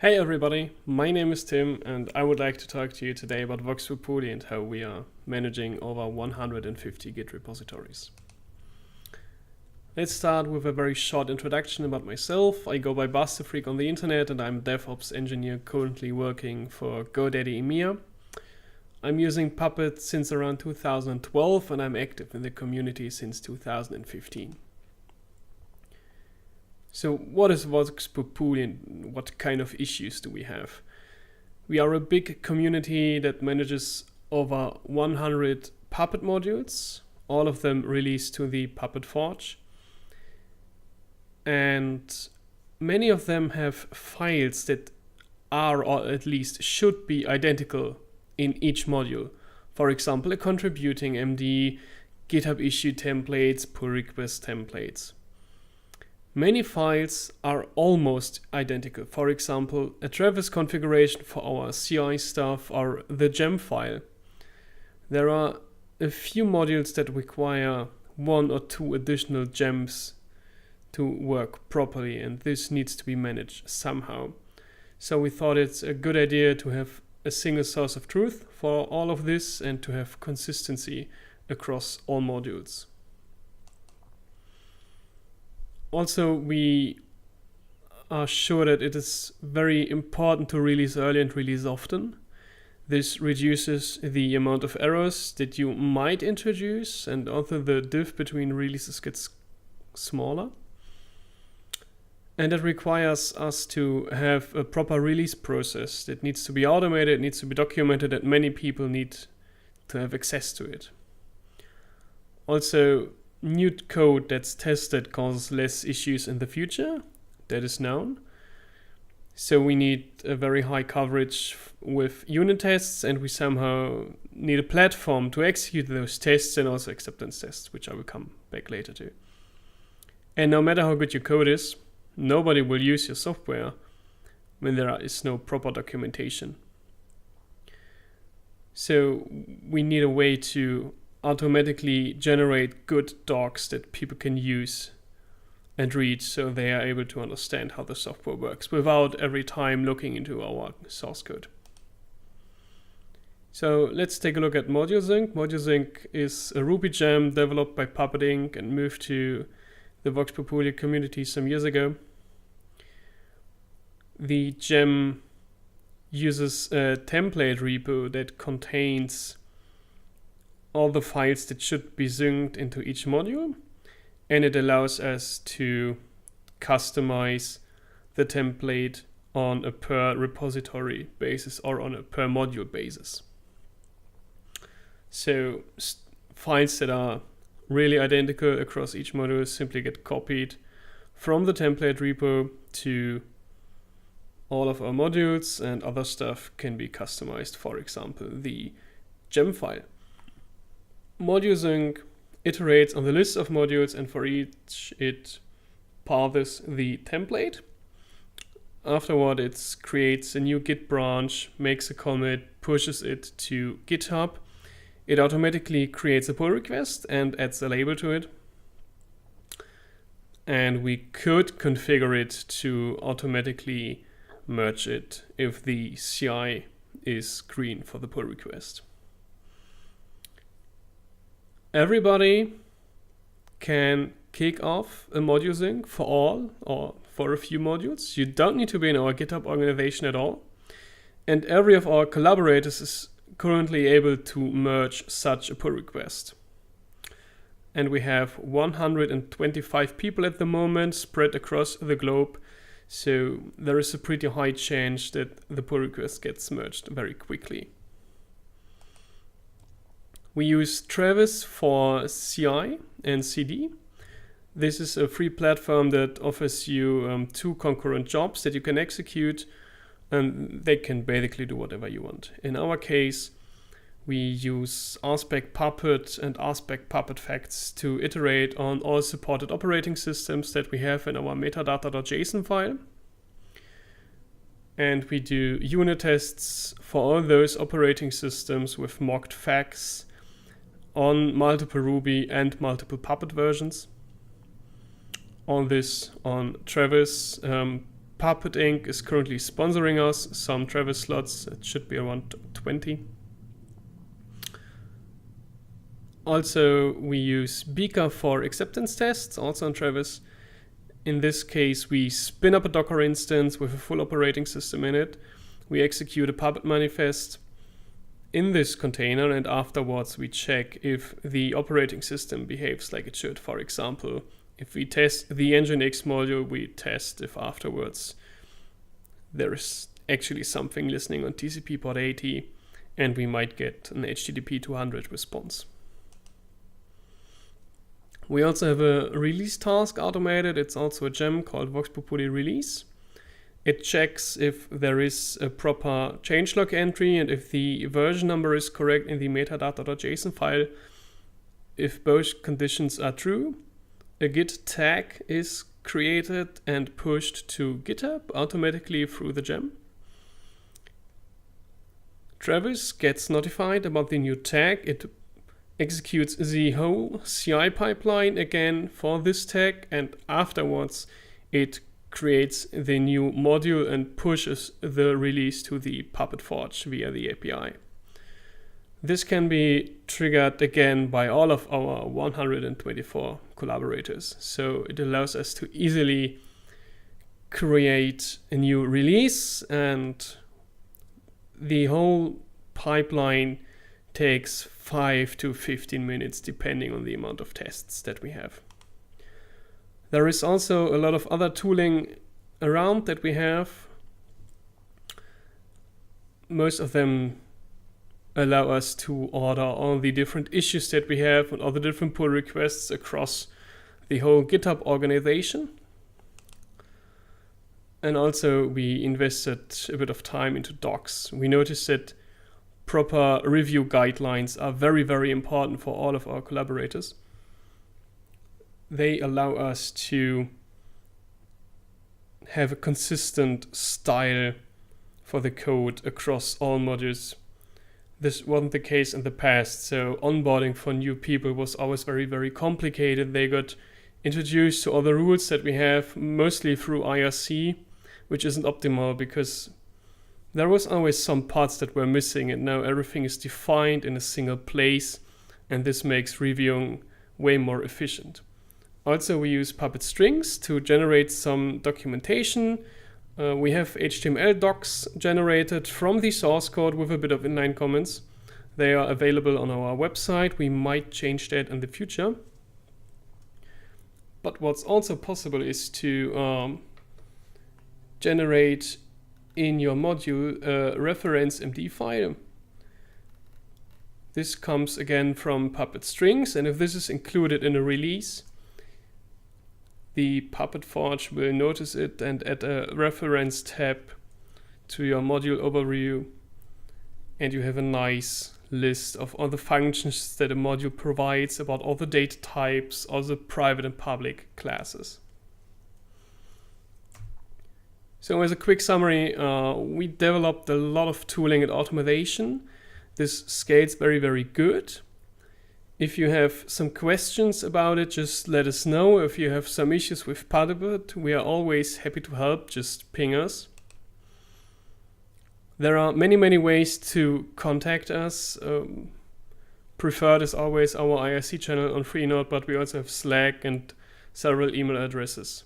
Hey everybody, my name is Tim and I would like to talk to you today about Vox Pupuli and how we are managing over 150 Git repositories. Let's start with a very short introduction about myself. I go by Bastefreak on the internet and I'm a DevOps engineer currently working for GoDaddy EMEA. I'm using Puppet since around 2012 and I'm active in the community since 2015. So what is Vox Pupuli and what kind of issues do we have? We are a big community that manages over 100 Puppet modules, all of them released to the Puppet Forge. And many of them have files that are, or at least should be, identical in each module. For example, a contributing MD, GitHub issue templates, pull request templates. Many files are almost identical. For example, a Travis configuration for our CI stuff or the gem file. There are a few modules that require 1 or 2 additional gems to work properly, and this needs to be managed somehow. So we thought it's a good idea to have a single source of truth for all of this and to have consistency across all modules. Also, we are sure that it is very important to release early and release often. This reduces the amount of errors that you might introduce, and also the diff between releases gets smaller. And it requires us to have a proper release process that needs to be automated, it needs to be documented, that many people need to have access to it. Also, new code that's tested causes less issues in the future, that is known. So we need a very high coverage with unit tests, and we somehow need a platform to execute those tests and also acceptance tests, which I will come back later to. And no matter how good your code is, nobody will use your software when there is no proper documentation. So we need a way to automatically generate good docs that people can use and read so they are able to understand how the software works without every time looking into our source code. So let's take a look at ModuleSync. ModuleSync is a Ruby gem developed by Puppet Inc. and moved to the Vox Pupuli community some years ago. The gem uses a template repo that contains all the files that should be synced into each module, and it allows us to customize the template on a per repository basis or on a per module basis. So files that are really identical across each module simply get copied from the template repo to all of our modules, and other stuff can be customized, for example, the gem file. ModuleSync iterates on the list of modules, and for each it parses the template. Afterward, it creates a new Git branch, makes a commit, pushes it to GitHub. It automatically creates a pull request and adds a label to it. And we could configure it to automatically merge it if the CI is green for the pull request. Everybody can kick off a module sync for all or for a few modules. You don't need to be in our GitHub organization at all. And every of our collaborators is currently able to merge such a pull request. And we have 125 people at the moment spread across the globe. So there is a pretty high chance that the pull request gets merged very quickly. We use Travis for CI and CD. This is a free platform that offers you 2 concurrent jobs that you can execute, and they can basically do whatever you want. In our case, we use RSpec Puppet and RSpec Puppet Facts to iterate on all supported operating systems that we have in our metadata.json file. And we do unit tests for all those operating systems with mocked facts on multiple Ruby and multiple Puppet versions. All this on Travis Puppet Inc. is currently sponsoring us some Travis slots. It should be around 20. Also, we use Beaker for acceptance tests, also on Travis. In this case, we spin up a Docker instance with a full operating system in it. We execute a Puppet manifest in this container, and afterwards we check if the operating system behaves like it should. For example, if we test the nginx module, we test if afterwards there is actually something listening on TCP port 80, and we might get an HTTP 200 response. We also have a release task automated. It's also a gem called Vox Pupuli release. It checks if there is a proper changelog entry and if the version number is correct in the metadata.json file. If both conditions are true, a git tag is created and pushed to GitHub automatically through the gem. Travis gets notified about the new tag. It executes the whole CI pipeline again for this tag, and afterwards it creates the new module and pushes the release to the Puppet Forge via the API. This can be triggered again by all of our 124 collaborators. So it allows us to easily create a new release, and the whole pipeline takes 5 to 15 minutes depending on the amount of tests that we have. There is also a lot of other tooling around that we have. Most of them allow us to order all the different issues that we have and all the different pull requests across the whole GitHub organization. And also we invested a bit of time into docs. We noticed that proper review guidelines are very, very important for all of our collaborators. They allow us to have a consistent style for the code across all modules. This wasn't the case in the past, so onboarding for new people was always very, very complicated. They got introduced to all the rules that we have, mostly through IRC, which isn't optimal because there was always some parts that were missing, and now everything is defined in a single place, and this makes reviewing way more efficient. Also, we use Puppet strings to generate some documentation. We have HTML docs generated from the source code with a bit of inline comments. They are available on our website. We might change that in the future. But what's also possible is to generate in your module a reference MD file. This comes again from Puppet strings, and if this is included in a release, the Puppet Forge will notice it and add a reference tab to your module overview, and you have a nice list of all the functions that a module provides, about all the data types, all the private and public classes. So as a quick summary, we developed a lot of tooling and automation. This scales very, very good. If you have some questions about it, just let us know. If you have some issues with Puppet, we are always happy to help. Just ping us. There are many, many ways to contact us. Preferred is always our IRC channel on Freenode, but we also have Slack and several email addresses.